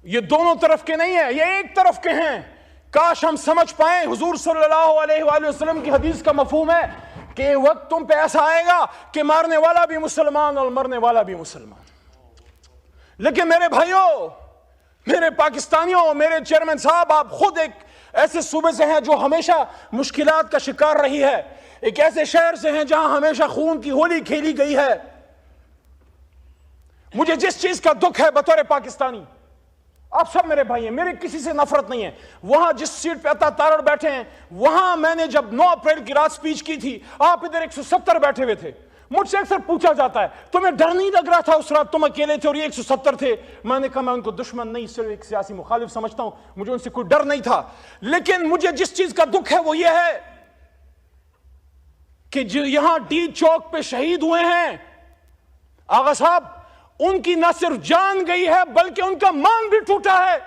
ये दोनों तरफ के नहीं है, ये एक तरफ के हैं। काश हम समझ पाए, हुजूर सल्लल्लाहु अलैहि वसल्लम की हदीस का मफहूम है कि वक्त तुम पे ऐसा आएगा कि मारने वाला भी मुसलमान और मरने वाला भी मुसलमान। लेकिन मेरे भाइयों, मेरे पाकिस्तानियों, मेरे चेयरमैन साहब, आप खुद एक ऐसे सूबे से हैं जो हमेशा मुश्किलात का शिकार रही है, एक ऐसे शहर से हैं जहां हमेशा खून की होली खेली गई है। मुझे जिस चीज का दुख है बतौर पाकिस्तानी, आप सब मेरे भाई हैं, मेरे किसी से नफरत नहीं है। वहां जिस सीट पे अता तारड़ बैठे हैं, वहां मैंने जब 9 अप्रैल की रात स्पीच की थी, आप इधर 170 बैठे हुए थे। मुझसे अक्सर पूछा जाता है, तुम्हें डर नहीं लग रहा था उस रात, तुम अकेले थे और ये 170 थे? मैंने कहा मैं उनको दुश्मन नहीं, सिर्फ एक सियासी मुखालिफ समझता हूं, मुझे उनसे कोई डर नहीं था। लेकिन मुझे जिस चीज का दुख है वो ये है कि जो यहां डी चौक पे शहीद हुए हैं आगा साहब, उनकी न सिर्फ जान गई है बल्कि उनका मान भी टूटा है।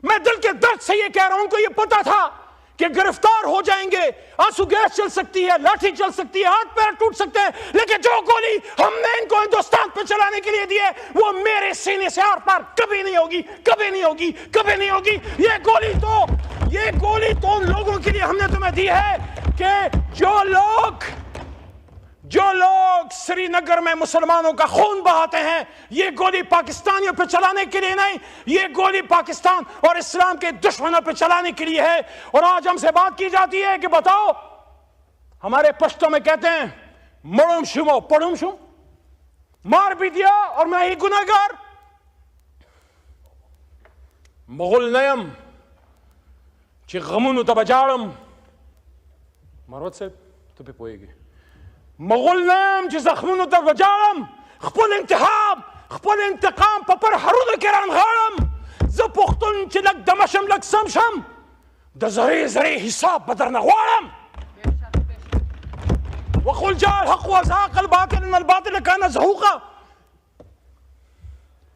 मैं दिल के दर्द से ये कह रहा हूं, उनको ये पता था कि गिरफ्तार हो जाएंगे, आंसू गैस चल सकती है, लाठी चल सकती है, हाथ पैर टूट सकते हैं, लेकिन जो गोली हमने इनको हिंदुस्तान पे चलाने के लिए दी है वो मेरे सीने से आर पार कभी नहीं होगी, कभी नहीं होगी, कभी नहीं होगी। ये गोली तो उन लोगों के लिए हमने तुम्हें दी है कि जो लोग श्रीनगर में मुसलमानों का खून बहाते हैं, ये गोली पाकिस्तानियों पे चलाने के लिए नहीं, ये गोली पाकिस्तान और इस्लाम के दुश्मनों पे चलाने के लिए है। और आज हमसे बात की जाती है कि बताओ, हमारे पश्तो में कहते हैं मड़ुम शुमो पढ़ुम शुम, मार भी दिया और मैं ही गुनहगार। मुगल नयम ची गमुन तबजाड़म मरवत से तो पे पोएगी मुगल नयम ची जख्मुन तबजाड़म खपल इंतकाम पपर हरुद केरान गाड़म ज पुख्तुन ची लग दमशम लग समशम द जरे हिसाब बदर नगवाड़म वकुल जाल हक वज़ाक़ल बातिल इन्नल बातिल काना ज़हूक़ा।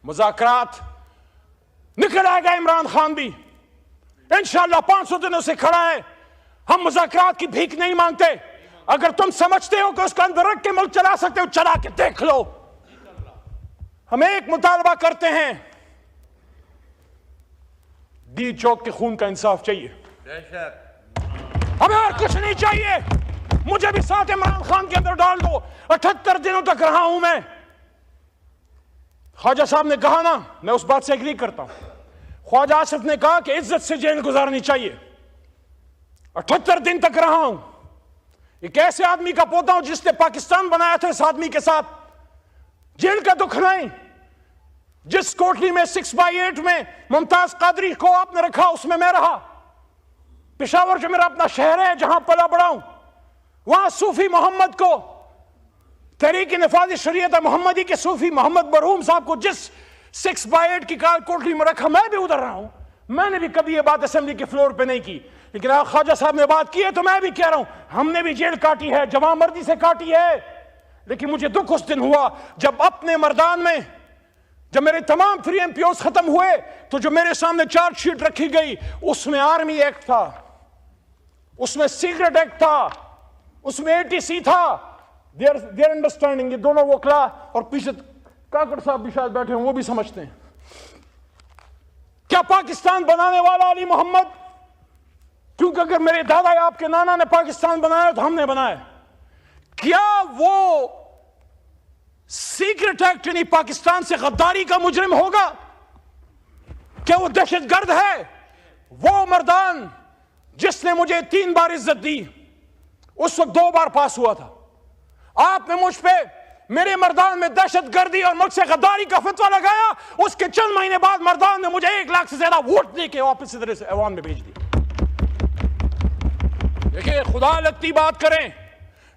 मुज़ाकरात निकल आएगा, इमरान खान भी इंशाअल्लाह 500 दिनों से खड़ा है। हम मुज़ाकरात की भीख नहीं मांगते। अगर तुम समझते हो कि उसका अंदर रख के मुल्क चला सकते हो, चला के देख लो। हम एक मुतालबा करते हैं, डी चौक के खून का इंसाफ चाहिए, हमें और कुछ नहीं चाहिए। मुझे भी साथ इमरान खान के अंदर डाल दो। 78 दिनों तक रहा हूं मैं। ख्वाजा साहब ने कहा ना, मैं उस बात से एग्री करता हूं। ख्वाजा आसिफ ने कहा कि इज्जत से जेल गुजारनी चाहिए। 78 दिन तक रहा हूं। एक ऐसे आदमी का पोता हूं जिसने पाकिस्तान बनाया था, इस आदमी के साथ जेल का दुख नहीं। जिस कोठरी में 6/8 में मुमताज कादरी को आपने रखा, उसमें मैं रहा। पेशावर जो मेरा अपना शहर है, जहां पला बड़ा हूं, वहां सूफी मोहम्मद को, तहरीक नफाज़ शरीयत मोहम्मदी के सूफी मोहम्मद मरहूम साहब को जिस 6/8 की कोठरी में रखा, मैं भी उधर रहा हूं। मैंने भी कभी ये बात असेंबली के फ्लोर पे नहीं की, लेकिन ख्वाजा साहब ने बात की है तो मैं भी कह रहा हूं, हमने भी जेल काटी है, जवां मर्दी से काटी है। लेकिन मुझे दुख उस दिन हुआ जब अपने मर्दान में, जब मेरे तमाम फ्री एमपीओस खत्म हुए, तो जो मेरे सामने चार्जशीट रखी गई, उसमें आर्मी एक्ट था, उसमें सीक्रेट एक्ट था, उसमें एटीसी था। देयर अंडरस्टैंडिंग, ये दोनों वकला और पीछे काकड़ साहब भी शायद बैठे हैं, वो भी समझते हैं। क्या पाकिस्तान बनाने वाला अली मोहम्मद, क्योंकि अगर मेरे दादा या आपके नाना ने पाकिस्तान बनाया तो हमने बनाया, क्या वो सीक्रेट एक्ट यानी पाकिस्तान से गद्दारी का मुजरिम होगा? क्या वो दहशतगर्द है? वो मर्दान जिसने मुझे 3 बार इज्जत दी, उस वक्त 2 बार पास हुआ था। आपने मुझ पे, मेरे मर्दान में दहशतगर्दी और मुझसे गद्दारी का फतवा लगाया। उसके चंद महीने बाद मर्दान ने मुझे 1 लाख से ज्यादा वोट देके वापस इधर से ऐवान में भेज दिया। देखिए, खुदा लगती बात करें,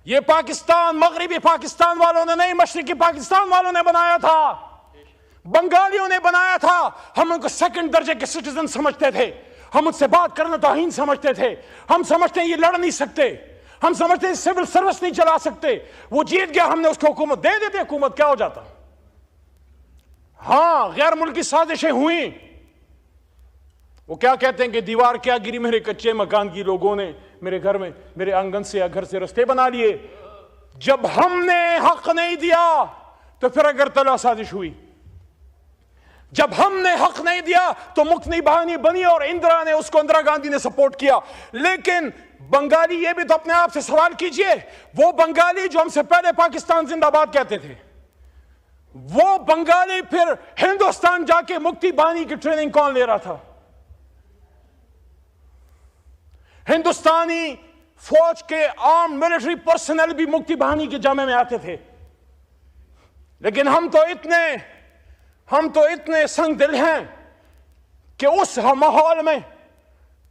ये पाकिस्तान मगरिबी पाकिस्तान वालों ने नहीं, मशरिकी पाकिस्तान वालों ने बनाया था, बंगालियों ने बनाया था। हम उनको 2nd दर्जे के सिटीजन समझते थे, हम उनसे बात करना तौहीन समझते थे। हम समझते हैं ये लड़ नहीं सकते, हम समझते हैं सिविल सर्विस नहीं चला सकते। वो जीत गया, हमने उसको हुकूमत दे देते, हुकूमत क्या हो जाता। हां, गैर मुल्की साजिशें हुई। वो क्या कहते हैं कि दीवार क्या गिरी, मेरे कच्चे मकान की लोगों ने मेरे घर में, मेरे आंगन से या घर से रास्ते बना लिए। जब हमने हक नहीं दिया तो फिर अगरतला साजिश हुई। जब हमने हक नहीं दिया तो मुक्ति बहानी बनी और इंदिरा ने उसको, इंदिरा गांधी ने सपोर्ट किया। लेकिन बंगाली, ये भी तो अपने आप से सवाल कीजिए, वो बंगाली जो हमसे पहले पाकिस्तान जिंदाबाद कहते थे, वो बंगाली फिर हिंदुस्तान जाके मुक्ति बहानी की ट्रेनिंग कौन ले रहा था? हिंदुस्तानी फौज के आर्म मिलिट्री पर्सनल भी मुक्ति बहानी के जामे में आते थे। लेकिन हम तो इतने संग दिल हैं कि उस माहौल में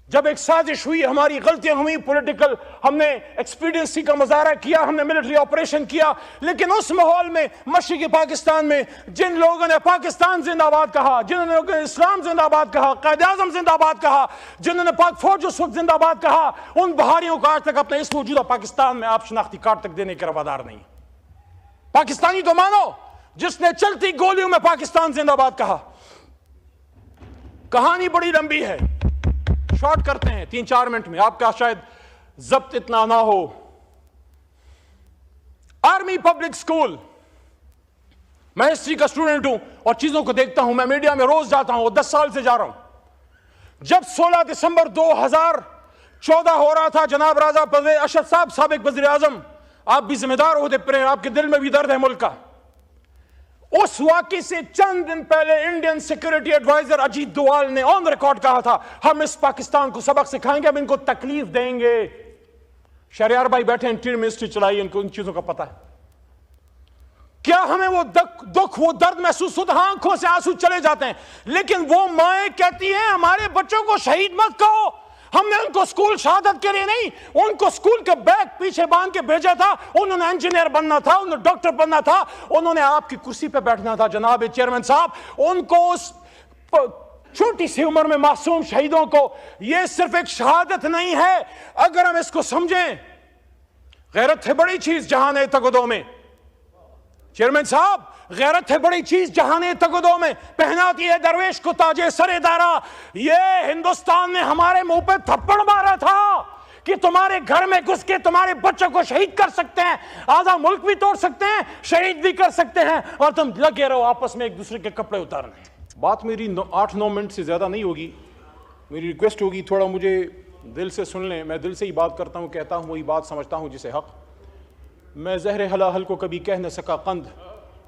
जब एक साजिश हुई, हमारी गलतियां हुई, पॉलिटिकल हमने एक्सपीडियंसी का मुजाहरा किया, हमने मिलिट्री ऑपरेशन किया, लेकिन उस माहौल में मशरिकी पाकिस्तान में जिन लोगों ने पाकिस्तान जिंदाबाद कहा, जिन लोगों ने इस्लाम जिंदाबाद कहा, कायद-ए-आज़म जिंदाबाद कहा, जिन्होंने पाक फौज उस वक्त जिंदाबाद कहा, उन बहारियों को आज तक अपने इस मौजूदा पाकिस्तान में आप शनाख्ती कार्ड तक देने के रवादार नहीं। पाकिस्तानी तो मानो जिसने चलती गोलियों में पाकिस्तान जिंदाबाद कहा। कहानी बड़ी लंबी है, शॉर्ट करते हैं 3-4 मिनट में, आपका शायद जब्त इतना ना हो। आर्मी पब्लिक स्कूल, मैं हिस्ट्री का स्टूडेंट हूं और चीजों को देखता हूं, मैं मीडिया में रोज जाता हूं, 10 साल से जा रहा हूं। जब 16 दिसंबर 2014 हो रहा था, जनाब राजा परवेज अशद साहब, साबिक वज़ीर आज़म, आप भी जिम्मेदार होते पर, आपके दिल में भी दर्द है मुल्क का। उस वाकये से चंद दिन पहले Indian security adviser Ajit Doval ने ऑन रिकॉर्ड कहा था, हम इस पाकिस्तान को सबक सिखाएंगे, हम इनको तकलीफ देंगे। शहरयार भाई बैठे, इंटीरियर मिनिस्ट्री चलाई, इनको इन चीजों का पता है। क्या हमें वो दुख, वो दर्द महसूस होता? आंखों से आंसू चले जाते हैं। लेकिन वो माएं कहती हैं हमारे बच्चों को शहीद मत कहो। हमने उनको स्कूल शहादत के लिए नहीं, उनको स्कूल के बैग पीछे बांध के भेजा था। उन्होंने इंजीनियर बनना था, उन्होंने डॉक्टर बनना था, उन्होंने आपकी कुर्सी पे बैठना था। जनाब चेयरमैन साहब, उनको उस छोटी सी उम्र में मासूम शहीदों को, ये सिर्फ एक शहादत नहीं है, अगर हम इसको समझें, गैरत है बड़ी चीज जहाने तगदों में। चेयरमैन साहब, गैरत है बड़ी चीज जहाने तगदों में, पहनाती है दरवेश को ताजे सरेदारा। ये हिंदुस्तान ने हमारे मुंह पे थप्पड़ मारा था कि तुम्हारे घर में घुस के तुम्हारे बच्चों को शहीद कर सकते हैं, आधा मुल्क भी तोड़ सकते हैं, शहीद भी कर सकते हैं, और तुम लगे रहो आपस में एक दूसरे के कपड़े उतारने। बात मेरी 8-9 मिनट से ज्यादा नहीं होगी, मेरी रिक्वेस्ट होगी थोड़ा मुझे दिल से सुन लें। मैं दिल से ही बात करता हूँ, कहता हूँ वही बात, समझता हूँ जिसे हक। मैं ज़हरे हलाहल को कभी कह न सका कंद,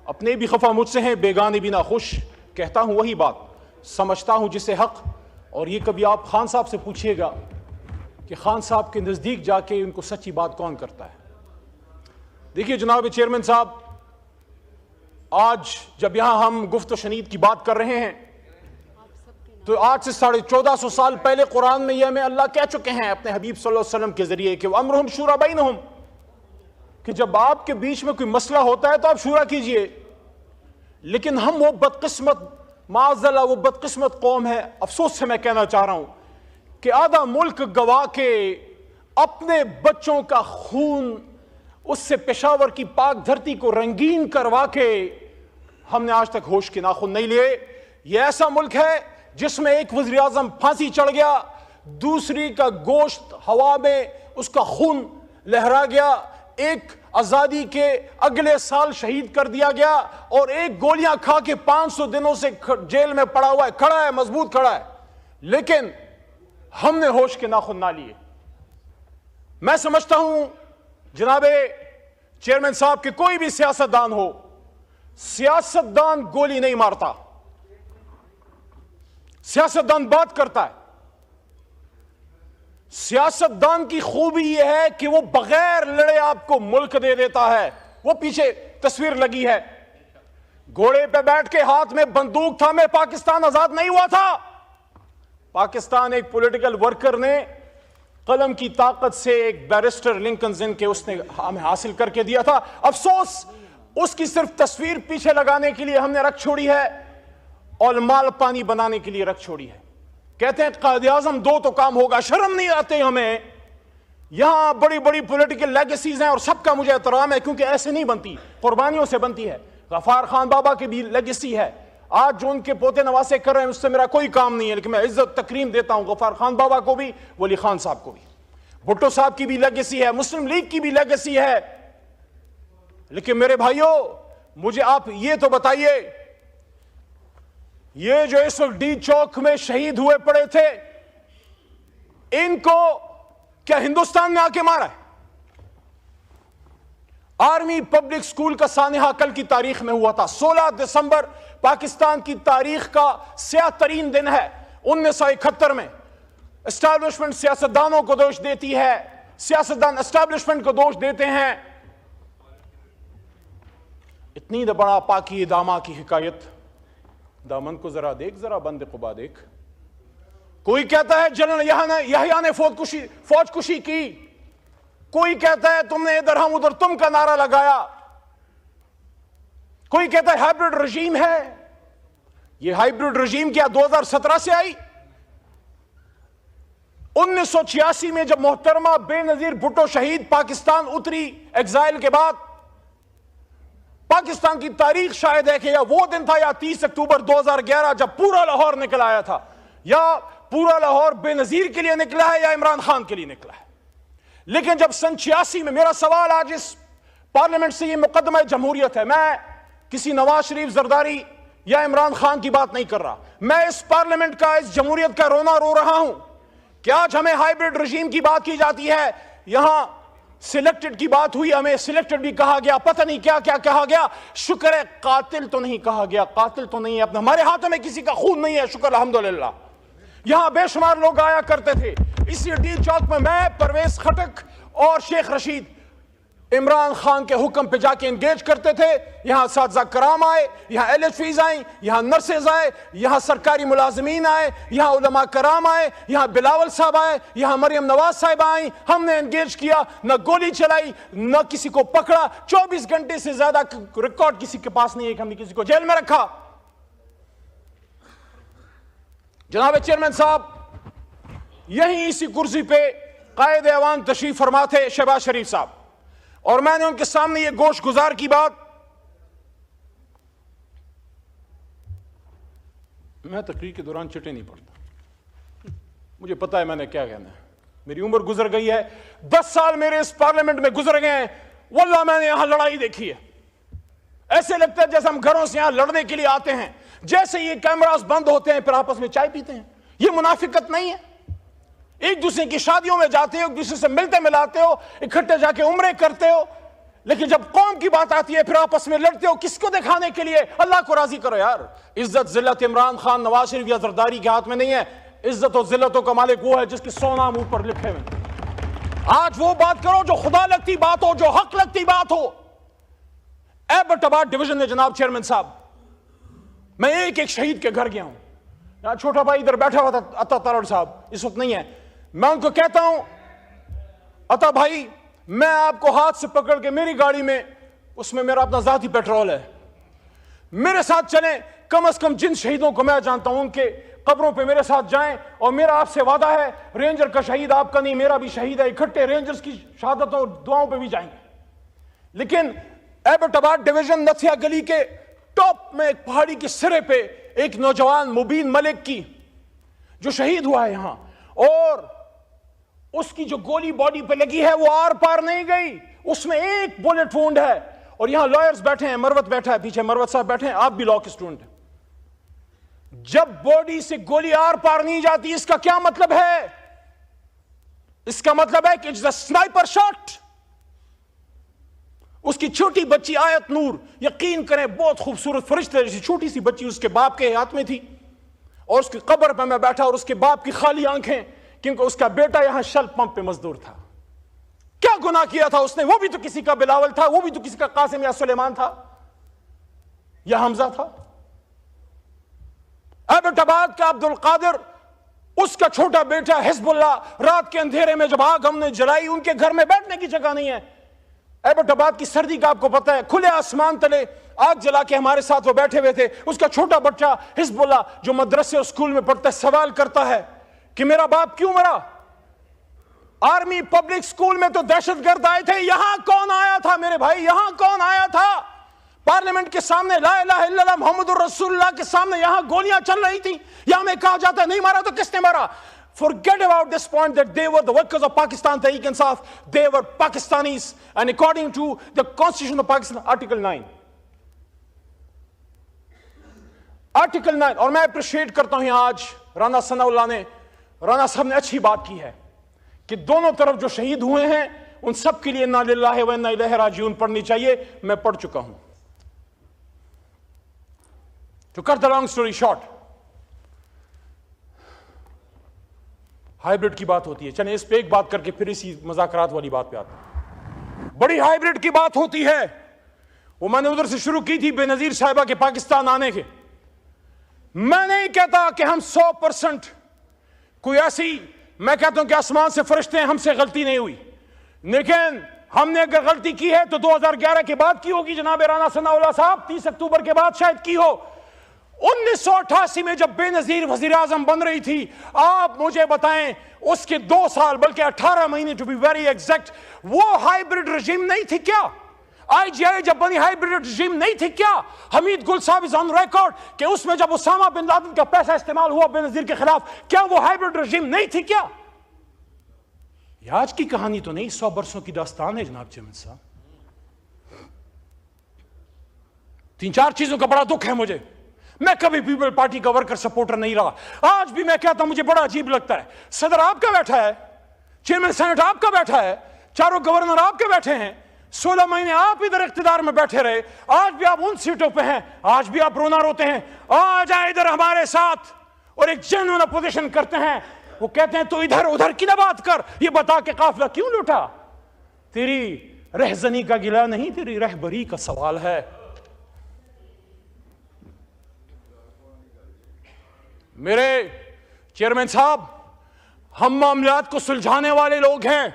अपने भी खफा मुझसे हैं, बेगाने भी ना खुश, कहता हूं वही बात, समझता हूं जिसे हक। और ये कभी आप खान साहब से पूछिएगा कि खान साहब के नज़दीक जाके उनको सच्ची बात कौन करता है। देखिए जनाब चेयरमैन साहब, आज जब यहां हम गुफ्त शनीद की बात कर रहे हैं, तो आज से 1450 साल पहले कुरान में यह हमें अल्लाह कह चुके हैं अपने हबीब सल्लल्लाहु अलैहि वसल्लम के जरिए कि अम्रुहुम शूरा बैनहुम, कि जब आपके बीच में कोई मसला होता है तो आप शूरा कीजिए। लेकिन हम वो बदकिस्मत, माज़अल्लाह वो बदकिस्मत कौम है, अफसोस से मैं कहना चाह रहा हूं कि आधा मुल्क गवा के अपने बच्चों का खून, उससे पेशावर की पाक धरती को रंगीन करवा के हमने आज तक होश के नाखून नहीं लिए। यह ऐसा मुल्क है जिसमें एक वज़ीर आज़म फांसी चढ़ गया, दूसरी का गोश्त हवा में उसका खून लहरा गया, एक आजादी के अगले साल शहीद कर दिया गया, और एक गोलियां खा के 500 दिनों से जेल में पड़ा हुआ है, खड़ा है, मजबूत खड़ा है, लेकिन हमने होश के नाखून ना लिए। मैं समझता हूं जनाबे चेयरमैन साहब कि कोई भी सियासतदान हो, सियासतदान गोली नहीं मारता, सियासतदान बात करता है। सियासतदान की खूबी यह है कि वो बगैर लड़े आपको मुल्क दे देता है। वो पीछे तस्वीर लगी है, घोड़े पे बैठ के हाथ में बंदूक था, में पाकिस्तान आजाद नहीं हुआ था। पाकिस्तान एक पॉलिटिकल वर्कर ने कलम की ताकत से एक बैरिस्टर लिंकन जिनके उसने हमें हासिल करके दिया था। अफसोस उसकी सिर्फ तस्वीर पीछे लगाने के लिए हमने रख छोड़ी है और माल पानी बनाने के लिए रख छोड़ी है। कहते हैं कायद-ए-आज़म 2 तो काम होगा, शर्म नहीं आते हमें। यहां बड़ी बड़ी पॉलिटिकल लेगेसीज हैं और सबका मुझे एहतराम है, क्योंकि ऐसे नहीं बनती, कुर्बानियों से बनती है। गफ्फार खान बाबा की भी लेगेसी है, आज जो उनके पोते नवासे कर रहे हैं उससे मेरा कोई काम नहीं है, लेकिन मैं इज्जत तकरीम देता हूं गफ्फार खान बाबा को भी, वली खान साहब को भी। भुट्टो साहब की भी लेगेसी है, मुस्लिम लीग की भी लेगेसी है। लेकिन मेरे भाइयों, मुझे आप ये तो बताइए, ये जो इस वक्त डी चौक में शहीद हुए पड़े थे, इनको क्या हिंदुस्तान में आके मारा है? आर्मी पब्लिक स्कूल का सानिहा कल की तारीख में हुआ था। 16 दिसंबर पाकिस्तान की तारीख का स्याह तरीन दिन है। 1971 में एस्टैब्लिशमेंट सियासतदानों को दोष देती है, सियासतदान एस्टैब्लिशमेंट को दोष देते हैं। इतनी बड़ा पाकी दामा की हिकायत, दामन को जरा देख, जरा बंद कुबा देख। कोई कहता है जनरल यहया ने फौज कुशी की, कोई कहता है तुमने इधर हम उधर तुम का नारा लगाया, कोई कहता है हाइब्रिड रजीम है। यह हाइब्रिड रजीम क्या 2017 से आई? 1986 में जब मोहतरमा बेनजीर भुट्टो शहीद पाकिस्तान उतरी एग्जाइल के बाद, पाकिस्तान की तारीख शायद है कि या वो दिन था या 30 अक्टूबर 2011 जब पूरा लाहौर निकल आया था, या पूरा लाहौर बेनजीर के लिए निकला है या इमरान खान के लिए निकला है। लेकिन जब सन 86 में, मेरा सवाल आज इस पार्लियामेंट से, यह मुकदमा जमहूरियत है, मैं किसी नवाज शरीफ, जरदारी या इमरान खान की बात नहीं कर रहा, मैं इस पार्लियामेंट का, इस जमहूरियत का रोना रो रहा हूं कि आज हमें हाइब्रिड रजीम की बात की जाती है। यहां सिलेक्टेड की बात हुई, हमें सिलेक्टेड भी कहा गया, पता नहीं क्या क्या कहा गया। शुक्र है कातिल तो नहीं कहा गया, कातिल तो नहीं है, अपने हमारे हाथों में किसी का खून नहीं है, शुक्र अल्हम्दुलिल्लाह। यहां बेशुमार लोग आया करते थे। इसी डी चौक में मैं, परवेज खटक और शेख रशीद इमरान खान के हुक्म पे जाके एंगेज करते थे। यहां साथजा कराम आए, यहां LHVs आए, यहां नर्सेज आए, यहां सरकारी मुलाजमीन आए, यहां उलमा कराम आए, यहां बिलावल साहब आए, यहां मरियम नवाज साहिब आई। हमने एंगेज किया, न गोली चलाई, न किसी को पकड़ा। 24 घंटे से ज्यादा रिकॉर्ड किसी के पास नहीं है कि हमने किसी को जेल में रखा। जनाब चेयरमैन साहब, यहीं इसी कुर्सी पे कायदे अवान तशरीफ फरमा थे शहबाज शरीफ साहब, और मैंने उनके सामने ये गोश गुजार की बात, मैं तकरीर के दौरान चिट्ठी नहीं पढ़ता, मुझे पता है मैंने क्या कहना है। मेरी उम्र गुजर गई है, 10 साल मेरे इस पार्लियामेंट में गुजर गए हैं। वल्लाह मैंने यहां लड़ाई देखी है। ऐसे लगता है जैसे हम घरों से यहां लड़ने के लिए आते हैं, जैसे ये कैमरास बंद होते हैं फिर आपस में चाय पीते हैं। ये मुनाफिकत नहीं है। एक दूसरे की शादियों में जाते हो, एक दूसरे से मिलते मिलाते हो, इकट्ठे जाके उम्रे करते हो, लेकिन जब कौम की बात आती है फिर आपस में लड़ते हो। किसको दिखाने के लिए? अल्लाह को राजी करो यार। इज्जत जिल्लत इमरान खान, नवाज शरीफ या जरदारी के हाथ में नहीं है। इज्जत और जिल्लतों का मालिक वो है जिसके 100 नाम ऊपर लिखे हुए। आज वो बात करो जो खुदा लगती बात हो, जो हक लगती बात हो। एबटाबाद डिवीजन में जनाब चेयरमैन साहब, मैं एक एक शहीद के घर गया हूं। यहां छोटा भाई इधर बैठा हुआ था, अता तारड़ साहब इस वक्त नहीं है। मैं उनको कहता हूं, अता भाई मैं आपको हाथ से पकड़ के, मेरी गाड़ी में, उसमें मेरा अपना जाती पेट्रोल है, मेरे साथ चलें। कम से कम जिन शहीदों को मैं जानता हूं उनके कब्रों पे मेरे साथ जाएं। और मेरा आपसे वादा है, रेंजर का शहीद आपका नहीं, मेरा भी शहीद है, इकट्ठे रेंजर्स की शहादतों और दुआओं पे भी जाएंगे। लेकिन एबटाबाद डिवीजन नथिया गली के टॉप में एक पहाड़ी के सिरे पे एक नौजवान मुबीन मलिक की जो शहीद हुआ है यहां, और उसकी जो गोली बॉडी पे लगी है वो आर पार नहीं गई, उसमें एक बुलेट वुंड है। और यहां लॉयर्स बैठे हैं, मरवत बैठा है पीछे, मरवत साहब बैठे हैं, आप भी लॉ के स्टूडेंट हैं। जब बॉडी से गोली आर पार नहीं जाती, इसका क्या मतलब है? इसका मतलब है कि इट्स अ स्नाइपर शॉट। उसकी छोटी बच्ची आयत नूर, यकीन करें बहुत खूबसूरत फरिश्ते जैसी छोटी सी बच्ची उसके बाप के हाथ में थी, और उसकी कब्र पर मैं बैठा और उसके बाप की खाली आंखें, क्योंकि उसका बेटा यहां शल पंप पे मजदूर था। क्या गुनाह किया था उसने? वो भी तो किसी का बिलावल था, वो भी तो किसी का कासिम या सुलेमान था या हमजा था। एबटाबाद का अब्दुल कादिर, उसका छोटा बेटा हिजबुल्लाह, रात के अंधेरे में जब आग हमने जलाई, उनके घर में बैठने की जगह नहीं है। एबटाबाद की सर्दी का आपको पता है, खुले आसमान तले आग जला के हमारे साथ वो बैठे हुए थे। उसका छोटा बच्चा हिजबुल्लाह जो मदरसे और स्कूल में पढ़ता है, सवाल करता है कि मेरा बाप क्यों मरा? आर्मी पब्लिक स्कूल में तो दहशतगर्द आए थे, यहां कौन आया था मेरे भाई? यहां कौन आया था? पार्लियामेंट के सामने ला इलाहा इल्लल्लाह मुहम्मदुर रसूलुल्लाह के सामने यहां गोलियां चल रही थी। यहां में कहा जाता है नहीं मारा तो किसने मारा? Forget about this point that they were the workers of Pakistan Tehreek-e-Insaf. They were Pakistanis, and according to the Constitution of Pakistan, Article 9. Article 9, और मैं अप्रिशिएट करता हूं यहां आज राना साहब ने अच्छी बात की है कि दोनों तरफ जो शहीद हुए हैं उन सब के लिए इन्ना लिल्लाहि व इन्ना इलैहि राजिऊन पढ़नी चाहिए। मैं पढ़ चुका हूं। To cut the long story short, hybrid की बात होती है। चलिए इस पे एक बात करके फिर इसी मजाकरात वाली बात पे आते हैं। बड़ी हाइब्रिड की बात होती है, वो मैंने उधर से शुरू की थी बेनजीर साहिबा के पाकिस्तान आने के। मैं नहीं कहता कि हम 100% कोई ऐसी, मैं कहता हूं कि आसमान से फरिश्ते हैं, हमसे गलती नहीं हुई, लेकिन हमने अगर गलती की है तो 2011 के बाद की होगी। जनाब राना सनाउल्लाह साहब 30 अक्टूबर के बाद शायद की हो। 1988 में जब बेनजीर वजीर आजम बन रही थी, आप मुझे बताएं उसके 2 साल बल्कि 18 महीने टू बी वेरी एग्जैक्ट, वो हाइब्रिड रजीम नहीं थी क्या? IGI जब बनी हाइब्रिड रजीम नहीं थी क्या? हमीद गुल साहब इज ऑन रिकॉर्ड कि उसमें जब उसामा बिन लादेन का पैसा इस्तेमाल हुआ बेनजीर के खिलाफ, क्या वो हाइब्रिड रजीम नहीं थी क्या? ये आज की कहानी तो नहीं, 100 बरसों की दास्तान है जनाब चेयरमैन साहब। 3-4 चीजों का बड़ा दुख है मुझे। मैं कभी पीपल पार्टी का वर्कर सपोर्टर नहीं रहा, आज भी मैं कहता हूं मुझे बड़ा अजीब लगता है। सदर आपका बैठा है, चेयरमैन सेनेट आपका बैठा है, चारों गवर्नर आपके बैठे हैं, 16 महीने आप इधर इख्तिदार में बैठे रहे, आज भी आप उन सीटों पे हैं, आज भी आप रोना रोते हैं। आ जाए इधर हमारे साथ और एक जेन्युइन अपोजिशन करते हैं। वो कहते हैं तो इधर उधर की ना बात कर, ये बता के काफिला क्यों लूटा? तेरी रहजनी का गिला नहीं, तेरी रहबरी का सवाल है। मेरे चेयरमैन साहब, हम मामलात को सुलझाने वाले लोग हैं।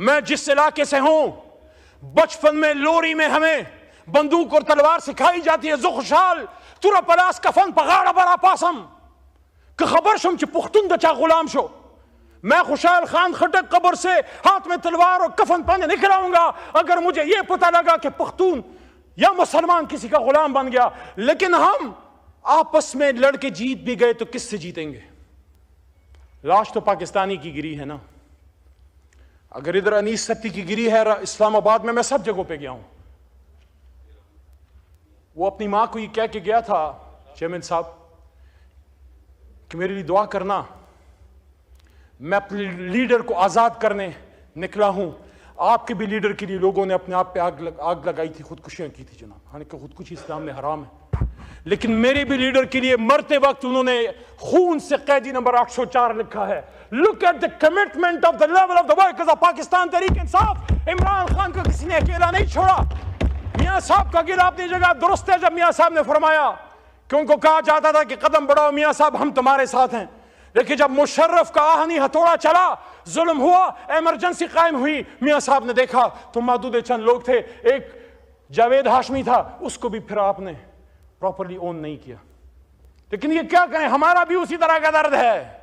मैं जिस इलाके से हूं, बचपन में लोरी में हमें बंदूक और तलवार सिखाई जाती है। जो खुशाल तुरा पलास कफन पगाड़ा बड़ा पासम कि खबर शुम च पुख्तुन दचा गुलाम शो। मैं खुशाल खान खटक कब्र से हाथ में तलवार और कफन पहने निकल आऊंगा अगर मुझे यह पता लगा कि पख्तून या मुसलमान किसी का गुलाम बन गया। लेकिन हम आपस में लड़के जीत भी गए तो किससे जीतेंगे? लाश तो पाकिस्तानी की गिरी है ना। अगर इधर अनीस सत्ती की गिरी है इस्लामाबाद में, मैं सब जगहों पे गया हूं। वो अपनी मां को ये कह के गया था चेयरमैन साहब कि मेरे लिए दुआ करना, मैं अपने लीडर को आजाद करने निकला हूं। आपके भी लीडर के लिए लोगों ने अपने आप पे आग लगाई थी, खुदकुशियां की थी जनाब। हालांकि खुदकुशी इस्लाम में हराम है, लेकिन मेरे भी लीडर के लिए मरते वक्त उन्होंने खून से कैदी नंबर 804 लिखा है। Look at the commitment of the level of the workers of Pakistan Tehreek Insaf. Imran Khan को किसी ने अकेला नहीं छोड़ा। मियां साहब का गिला अपनी जगह दुरुस्त है। जब मियां साहब ने फरमाया कि उनको कहा जाता था कि कदम बढ़ाओ मियां साहब, हम तुम्हारे साथ हैं, लेकिन जब मुशर्रफ का आहनी हथौड़ा चला, जुल्म हुआ, इमरजेंसी कायम हुई, मियां साहब ने देखा तो मादूद चंद लोग थे, एक जावेद हाशमी था, उसको भी फिर आपने प्रॉपर्ली ओन नहीं किया। लेकिन ये क्या कहें, हमारा भी उसी तरह का दर्द है।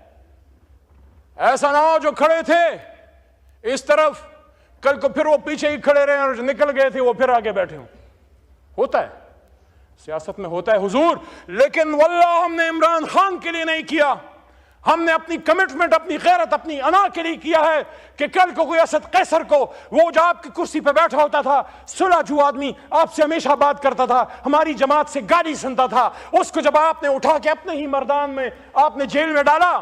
ऐसा ना हो जो खड़े थे इस तरफ, कल को फिर वो पीछे ही खड़े रहे और जो निकल गए थे वो फिर आगे बैठे हों। होता है, सियासत में होता है हुजूर। लेकिन वल्लाह हमने इमरान खान के लिए नहीं किया, हमने अपनी कमिटमेंट, अपनी गैरत, अपनी अना के लिए किया है कि कल को कोई असद कैसर को, वो जो आपकी कुर्सी पे बैठा होता था, सुलझू आदमी, आपसे हमेशा बात करता था, हमारी जमात से गाली सुनता था, उसको जब आपने उठा के अपने ही मैदान में आपने जेल में डाला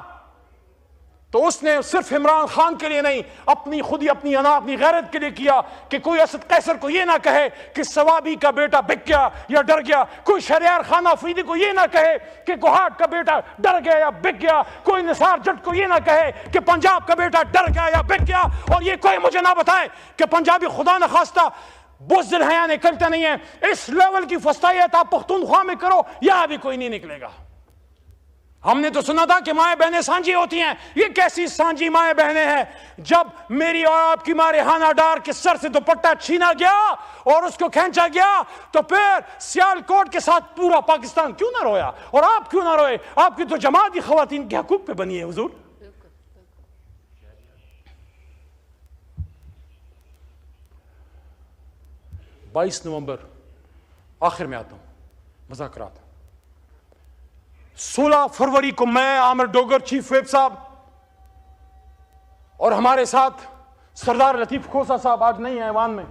तो उसने सिर्फ इमरान खान के लिए नहीं, अपनी खुद ही अपनी अना, अपनी गैरत के लिए किया कि कोई असद कैसर को यह ना कहे कि सवाबी का बेटा बिक गया या डर गया, कोई शरियार खान अफरीदी को यह ना कहे कि कोहाट का बेटा डर गया या बिक गया, कोई निसार जट को यह ना कहे कि पंजाब का बेटा डर गया या बिक गया। और ये कोई मुझे ना बताए कि पंजाबी खुदा न खास्ता बुज़दिल हया निकलते नहीं है। इस लेवल की फस्तायत आप पख्तूनख्वा में करो, यहां भी कोई नहीं निकलेगा। हमने तो सुना था कि माएं बहनें सांझी होती हैं, ये कैसी सांझी माएं बहनें हैं? जब मेरी और आपकी मां रेहाना डार के सर से दुपट्टा छीना गया और उसको खींचा गया तो फिर सियालकोट के साथ पूरा पाकिस्तान क्यों ना रोया? और आप क्यों ना रोए? आपकी तो जमात ही खवातीन के हकूक पे बनी है हुजूर। 22 नवंबर, आखिर में आता हूं, मुज़ाकरात। 16 फरवरी को मैं, आमिर डोगर, चीफ व्हिप साहब और हमारे साथ सरदार लतीफ खोसा साहब आज नहीं है ऐवान में,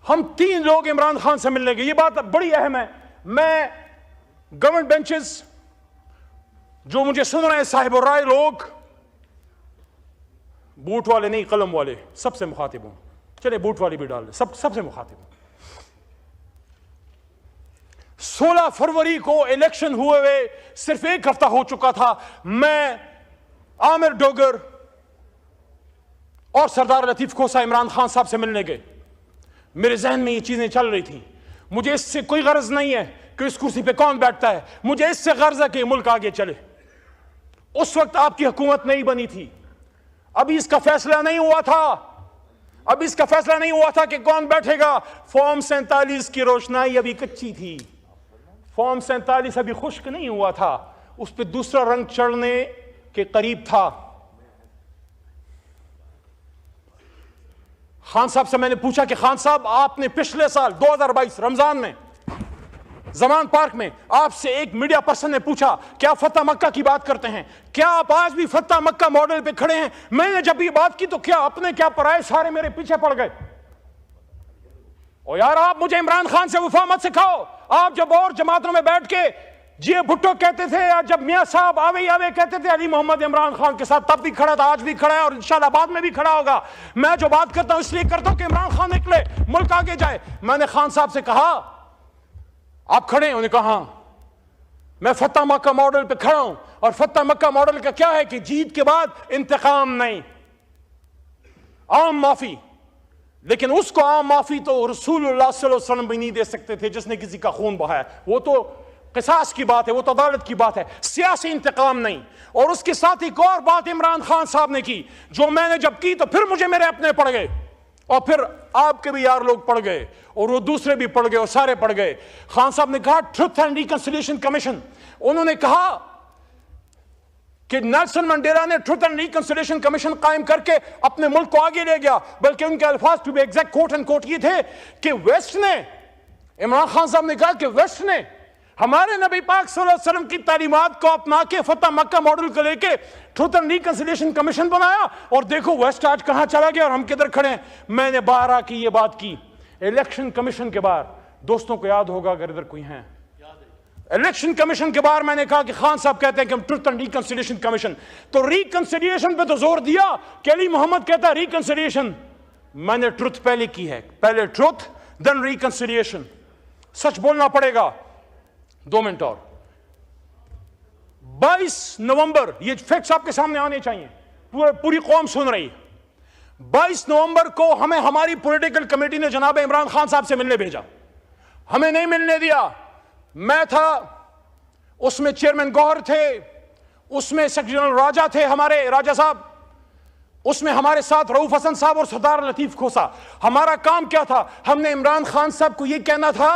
हम 3 लोग इमरान खान से मिलने गए। ये बात बड़ी अहम है। मैं गवर्नमेंट बेंचेस, जो मुझे सुन रहे हैं साहिब राय लोग, बूट वाले नहीं कलम वाले, सबसे मुखातिब हूं। चले बूट वाली भी डाल दे, सबसे मुखातिब हूं। 16 फरवरी को इलेक्शन हुए हुए सिर्फ एक हफ्ता हो चुका था। मैं, आमिर डोगर और सरदार लतीफ खोसा इमरान खान साहब से मिलने गए। मेरे जहन में ये चीजें चल रही थी। मुझे इससे कोई गर्ज नहीं है कि इस कुर्सी पे कौन बैठता है, मुझे इससे गर्ज है कि मुल्क आगे चले। उस वक्त आपकी हुकूमत नहीं बनी थी, अभी इसका फैसला नहीं हुआ था, कि कौन बैठेगा। फॉर्म 47 की रोशनाई अभी कच्ची थी, फॉर्म 47 अभी खुश्क नहीं हुआ था, उस पर दूसरा रंग चढ़ने के करीब था। खान साहब से मैंने पूछा कि खान साहब, आपने पिछले साल 2022 रमजान में जमान पार्क में आपसे एक मीडिया पर्सन ने पूछा क्या फतह मक्का की बात करते हैं, क्या आप आज भी फतह मक्का मॉडल पे खड़े हैं? मैंने जब ये बात की तो क्या अपने क्या पराए सारे मेरे पीछे पड़ गए। और यार, आप मुझे इमरान खान से वफा मत सिखाओ। आप जब और जमातों में बैठ के जी भुट्टो कहते थे, या जब मियां साहब आवे आवे कहते थे अली मोहम्मद इमरान खान के साथ, तब भी खड़ा था, आज भी खड़ा है और इंशाल्लाह बाद में भी खड़ा होगा। मैं जो बात करता हूं इसलिए करता हूं कि इमरान खान निकले, मुल्क आगे जाए। मैंने खान साहब से कहा आप खड़े हैं? उन्होंने कहा हाँ। मैं फतह मक्का मॉडल पे खड़ा हूं, और फतह मक्का मॉडल का क्या है कि जीत के बाद इंतकाम नहीं, आम माफी। लेकिन उसको आम माफी तो रसूलुल्लाह सल्लल्लाहु अलैहि वसल्लम भी नहीं दे सकते थे जिसने किसी का खून बहाया। वो तो किसास की बात है, वो तो अदालत की बात है, सियासी इंतकाम नहीं। और उसके साथ एक और बात इमरान खान साहब ने की, जो मैंने जब की तो फिर मुझे मेरे अपने पड़ गए, और फिर आपके भी यार लोग पड़ गए, और वो दूसरे भी पड़ गए, और सारे पड़ गए। खान साहब ने कहा ट्रुथ एंड रिकंसिलिएशन कमीशन। उन्होंने कहा कि नेल्सन मंडेला ने ट्रुथ एंड रिकंसिलिएशन कमीशन कायम करके अपने मुल्क को आगे ले गया। बल्कि उनके अल्फाज to be exact quote end quote ये थे कि वेस्ट ने, इमरान खान साहब ने कहा कि वेस्ट ने हमारे नबी पाक सल्लल्लाहु अलैहि वसल्लम की तालीमात को अपना के फतह मक्का मॉडल को लेके ट्रुथ एंड रिकंसिलिएशन कमीशन बनाया, और देखो वेस्ट आज कहां चला गया और हम किधर खड़े हैं। मैंने बाहर आके ये बात की इलेक्शन कमीशन के बाहर, दोस्तों को याद होगा अगर इधर कोई है, इलेक्शन कमीशन के बाहर मैंने कहा कि खान साहब कहते हैं कि हम ट्रुथ एंड रिकंसिलिएशन कमीशन, तो रिकंसिलिएशन पे तो जोर दिया कि अली मोहम्मद कहता है रिकंसिलिएशन। मैंने ट्रुथ पहले की है, पहले ट्रुथ देन रिकंसिलिएशन। सच बोलना पड़ेगा। 2 मिनट और। 22 नवंबर, ये फैक्ट्स आपके सामने आने चाहिए, पूरी कौम सुन रही है। 22 नवंबर को हमें हमारी पॉलिटिकल कमेटी ने जनाब इमरान खान साहब से मिलने भेजा, हमें नहीं मिलने दिया। मैं था उसमें, चेयरमैन गौहर थे उसमें, सेक्रेटरी जनरल राजा थे हमारे, राजा साहब उसमें, हमारे साथ रऊफ हसन साहब और सरदार लतीफ खोसा। हमारा काम क्या था? हमने इमरान खान साहब को यह कहना था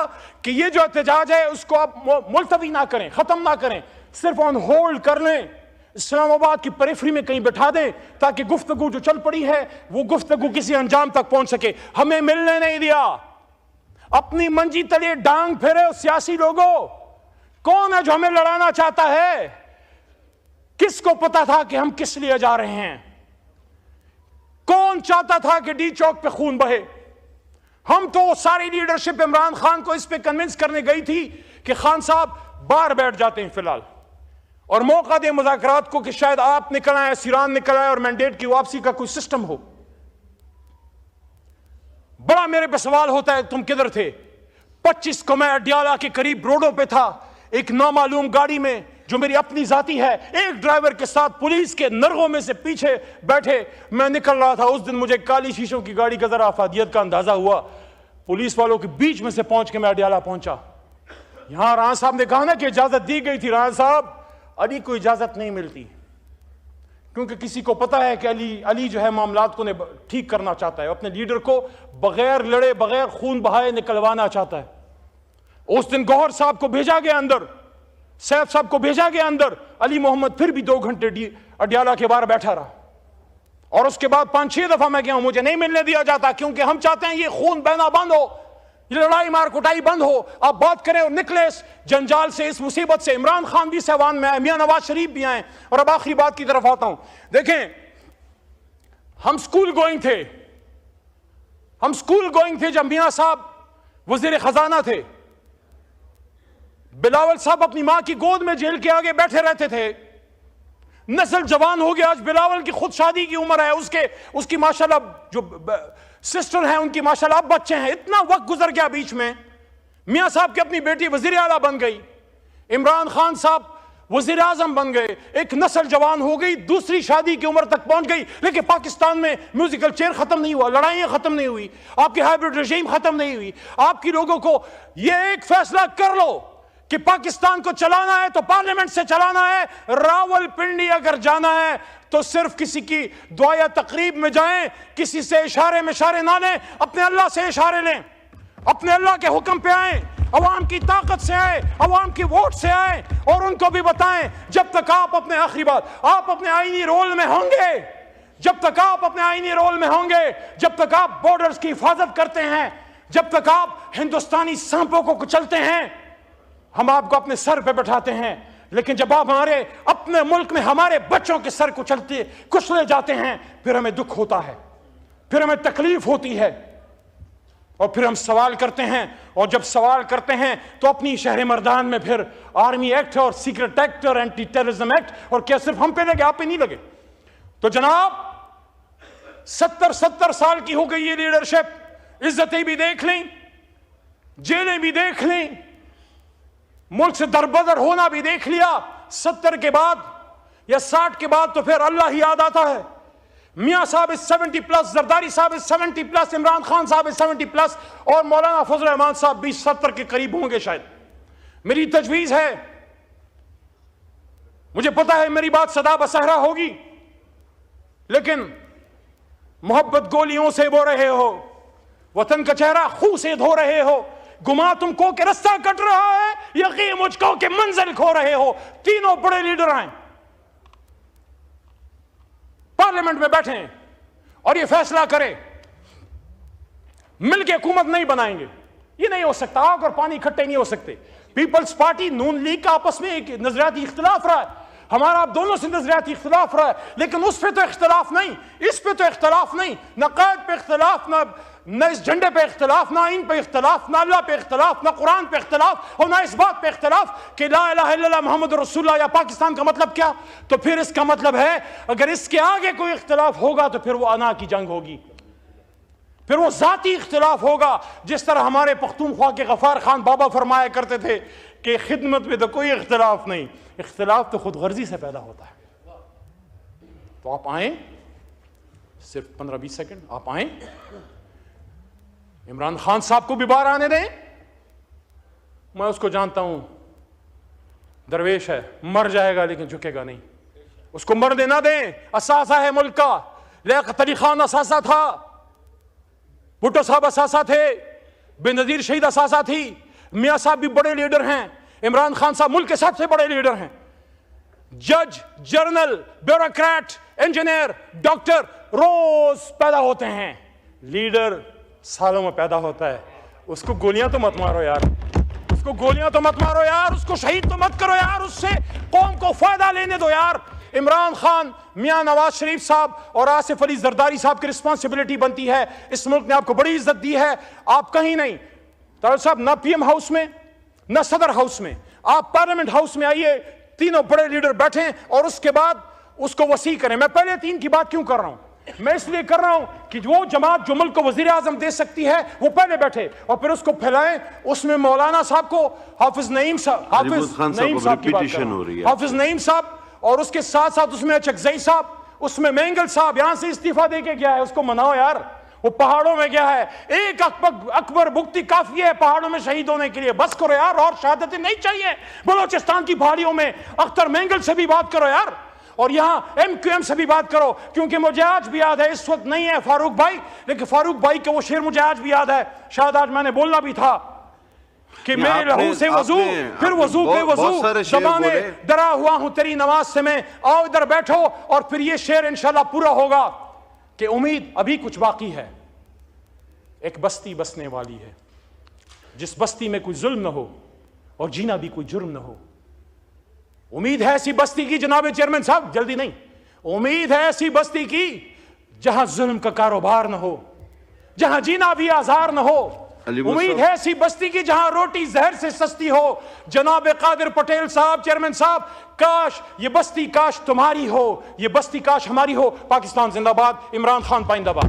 कि ये जो एहतजाज है उसको आप मुलतवी ना करें, खत्म ना करें, सिर्फ ऑन होल्ड कर लें, इस्लामाबाद की पेरिफेरी में कहीं बैठा दें, ताकि गुफ्तगू जो चल पड़ी है वो गुफ्तगू किसी अंजाम तक पहुंच सके। हमें मिलने नहीं दिया। अपनी मंजी तले डांग फेरे उस सियासी लोगों। कौन है जो हमें लड़ाना चाहता है? किसको पता था कि हम किस लिए जा रहे हैं? कौन चाहता था कि डी चौक पे खून बहे? हम तो सारी लीडरशिप इमरान खान को इस पे कन्विंस करने गई थी कि खान साहब बाहर बैठ जाते हैं फिलहाल, और मौका दें मुज़ाकरात को कि शायद आप निकल आए, सीरान निकल आए, और मैंडेट की वापसी का कोई सिस्टम हो। बड़ा मेरे पे सवाल होता है तुम किधर थे? 25 को मैं अडियाला के करीब रोडों पे था, एक नामालूम गाड़ी में जो मेरी अपनी जाती है, एक ड्राइवर के साथ पुलिस के नरगों में से पीछे बैठे मैं निकल रहा था। उस दिन मुझे काली शीशों की गाड़ी का जरा अफादियत का अंदाजा हुआ। पुलिस वालों के बीच में से पहुंच के मैं अडियाला पहुंचा। यहां राणा साहब ने कहा ना कि इजाजत दी गई थी। राणा साहब, अली को इजाजत नहीं मिलती, क्योंकि किसी को पता है कि अली जो है मामलात को ठीक करना चाहता है, अपने लीडर को बगैर लड़े बगैर खून बहाए निकलवाना चाहता है। उस दिन गौहर साहब को भेजा गया अंदर, सैफ साहब को भेजा गया अंदर, अली मोहम्मद फिर भी 2 घंटे अडियाला के बाहर बैठा रहा, और उसके बाद 5-6 दफा मैं गया हूं, मुझे नहीं मिलने दिया जाता, क्योंकि हम चाहते हैं ये खून बहना बंद हो, ये लड़ाई मार कुटाई बंद हो। आप बात करें और निकले इस जंजाल से, इस मुसीबत से। इमरान खान भी सहवान में आए, मियां नवाज शरीफ भी आए। और अब आखिरी बात की तरफ आता हूं। देखें, हम स्कूल गोइंग थे जब मियां साहब वजीर खजाना थे। बिलावल साहब अपनी मां की गोद में जेल के आगे बैठे रहते थे, नस्ल जवान हो गया। आज बिलावल की खुद शादी की उम्र है, उसकी माशाल्लाह जो सिस्टर हैं उनकी माशाल्लाह अब बच्चे हैं। इतना वक्त गुजर गया बीच में। मियां साहब की अपनी बेटी वजीर आला बन गई, इमरान खान साहब वजीर आजम बन गए, एक नस्ल जवान हो गई, दूसरी शादी की उम्र तक पहुंच गई। लेकिन पाकिस्तान में म्यूजिकल चेयर खत्म नहीं हुआ, लड़ाइयां खत्म नहीं हुई, आपकी हाइब्रिड रजीम खत्म नहीं हुई। आपकी लोगों को यह एक फैसला कर लो कि पाकिस्तान को चलाना है तो पार्लियामेंट से चलाना है। रावलपिंडी अगर जाना है तो सिर्फ किसी की दुआ या तकरीब में जाएं, किसी से इशारे में इशारे ना लें, अपने अल्लाह से इशारे लें, अपने अल्लाह के हुक्म पे आए, अवाम की ताकत से आए, अवाम की वोट से आए और उनको भी बताएं जब तक आप अपने आखिरी बात आप अपने आईनी रोल में होंगे, जब तक आप अपने आईनी रोल में होंगे, जब तक आप बॉर्डर्स की हिफाजत करते हैं, जब तक आप हिंदुस्तानी सांपों को कुचलते हैं, हम आपको अपने सर पे बैठाते हैं। लेकिन जब आप हमारे अपने मुल्क में हमारे बच्चों के सर कुचले जाते हैं, फिर हमें दुख होता है, फिर हमें तकलीफ होती है और फिर हम सवाल करते हैं। और जब सवाल करते हैं तो अपनी शहर मर्दान में फिर आर्मी एक्ट और सीक्रेट एक्ट और एंटी टेररिज्म एक्ट, और क्या सिर्फ हम पे लगे, आप पे नहीं लगे? तो जनाब 70 साल की हो गई ये लीडरशिप, इज्जतें भी देख लें, जेलें भी देख लें, मुल्क से दरबदर होना भी देख लिया। 70 के बाद या 60 के बाद तो फिर अल्लाह ही याद आता है। मियां साहब इज 70+, जरदारी साहब इज 70+, इमरान खान साहब इज 70+, और मौलाना फजल रहमान साहब भी 70 के करीब होंगे शायद। मेरी तजवीज है, मुझे पता है मेरी बात सदा बसहरा होगी, लेकिन मोहब्बत गोलियों से बो रहे हो, वतन का चेहरा खून से धो रहे हो, गुमा तुमको के रास्ता कट रहा है, यकीन मुझको के मंजिल खो रहे हो। तीनों बड़े लीडर आए, पार्लियामेंट में बैठे और ये फैसला करें मिलके हुकूमत नहीं बनाएंगे, ये नहीं हो सकता। आग और पानी इकट्ठे नहीं हो सकते। पीपल्स पार्टी नून लीग का आपस में एक नजरियाती इख्तिलाफ रहा है, हमारा आप दोनों से नजरियाती इख्तिलाफ रहा है, लेकिन उस पे तो इख्तिलाफ नहीं, इस पे तो इख्तिलाफ नहीं, न कायद पे इख्तिलाफ, न इस झंडे पे इख्तिलाफ, ना इन पे इख्तिलाफ, ना अल्लाह पे इख्तिलाफ, ना कुरान पे इख्तिलाफ, और ना इस बात पे इख्तिलाफ कि ला इलाहा इल्लल्लाह मुहम्मद रसूलुल्लाह या पाकिस्तान का मतलब क्या। तो फिर इसका मतलब है अगर इसके आगे कोई इख्तिलाफ होगा तो फिर वो अना की जंग होगी, फिर वो जाती इख्तिलाफ होगा। जिस तरह हमारे पख्तूनख्वा के गफार खान बाबा फरमाया करते थे कि खिदमत में तो कोई इख्तिलाफ नहीं, इख्तिलाफ तो खुद गर्जी से पैदा होता है। तो आप आए, सिर्फ 15-20 सेकंड आप आए, इमरान खान साहब को भी बाहर आने दें। मैं उसको जानता हूं, दरवेश है, मर जाएगा लेकिन झुकेगा नहीं, उसको मरने ना दें। असासा है मुल्क का, लियाकत अली खान असासा था, भुट्टो साहब असासा थे, बेनजीर शहीद असासा थी, मियां साहब भी बड़े लीडर हैं, इमरान खान साहब मुल्क के सबसे बड़े लीडर हैं। जज, जर्नल, ब्यूरोक्रेट, इंजीनियर, डॉक्टर रोज पैदा होते हैं, लीडर सालों में पैदा होता है। उसको गोलियां तो मत मारो यार, उसको गोलियां तो मत मारो यार, उसको शहीद तो मत करो यार, उससे कौम को फायदा लेने दो यार। इमरान खान, मियां नवाज शरीफ साहब और आसिफ अली जरदारी साहब की रिस्पॉन्सिबिलिटी बनती है। इस मुल्क ने आपको बड़ी इज्जत दी है, आप कहीं नहीं। तारड़ साहब ना पीएम हाउस में ना सदर हाउस में, आप पार्लियामेंट हाउस में आइए, तीनों बड़े लीडर बैठे और उसके बाद उसको वसी करें। मैं पहले 3 की बात क्यों कर रहा हूं? मैं इसलिए कर रहा हूं कि वो जमात जो मुल्क को वजीर आजम दे सकती है वो पहले बैठे और फिर उसको फैलाएं। उसमें मौलाना साहब को, हाफिज नईम साहब, हाफिज नईम साहब की बात कर रहा हूं, हाफिज नईम साहब, और उसके साथ साथ उसमें अचकजई साहब, उसमें मेंगल साहब यहां से इस्तीफा देके गया है, उसको मनाओ यार। वो पहाड़ों में गया है, एक अकबर भुगती काफी है पहाड़ों में शहीद होने के लिए, बस करो यार, और शहादतें नहीं चाहिए। बलोचिस्तान की पहाड़ियों में अख्तर मेंगल से भी बात करो यार, और यहां MQM से भी बात करो, क्योंकि मुझे आज भी याद है, इस वक्त नहीं है फारूक भाई, लेकिन फारूक भाई का वो शेर मुझे आज भी याद है, शायद आज मैंने बोलना भी था कि मेरे लहू से वजू, फिर वजू पे वजू, ज़बाने डरा हुआ हूं तेरी नमाज से मैं, आओ इधर बैठो। और फिर ये शेर इंशाल्लाह पूरा होगा कि उम्मीद अभी कुछ बाकी है। एक बस्ती बसने वाली है, जिस बस्ती में कोई जुल्म न हो और जीना भी कोई जुर्म न हो। उम्मीद है ऐसी बस्ती की, जनाब चेयरमैन साहब जल्दी नहीं, उम्मीद है ऐसी बस्ती की जहां जुल्म का कारोबार न हो, जहां जीना भी आजार न हो, उम्मीद है ऐसी बस्ती की जहां रोटी जहर से सस्ती हो। जनाब कादिर पटेल साहब, चेयरमैन साहब, काश ये बस्ती काश तुम्हारी हो, ये बस्ती काश हमारी हो। पाकिस्तान जिंदाबाद, इमरान खान पाइंदाबाद।